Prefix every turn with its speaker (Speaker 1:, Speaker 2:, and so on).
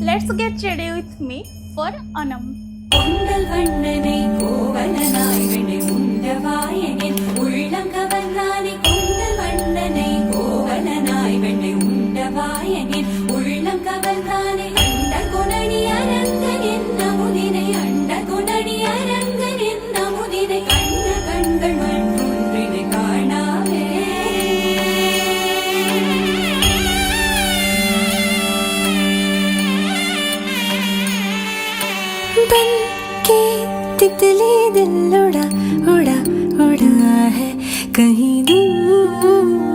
Speaker 1: Let's get ready with me for Anam.
Speaker 2: Pongal வண்ணனை கோவலனாய் வினை உண்டவாயனின் உள்ளம் கவர்ந்தானே. பொங்கல் வண்ணனை கோவலனாய் வினை உண்டவாயனின் உள்ளம் கவர்ந்தானே. அண்ட குணனி அரங்கன் என்ன முதினை அண்ட குணனி அரங்கன் என்ன முதினை கண்ண கண்கள் மற்றொன்றினை காணாவே.
Speaker 3: बन के तितली दिल उड़ा उड़ा उड़ा है कहीं दूर।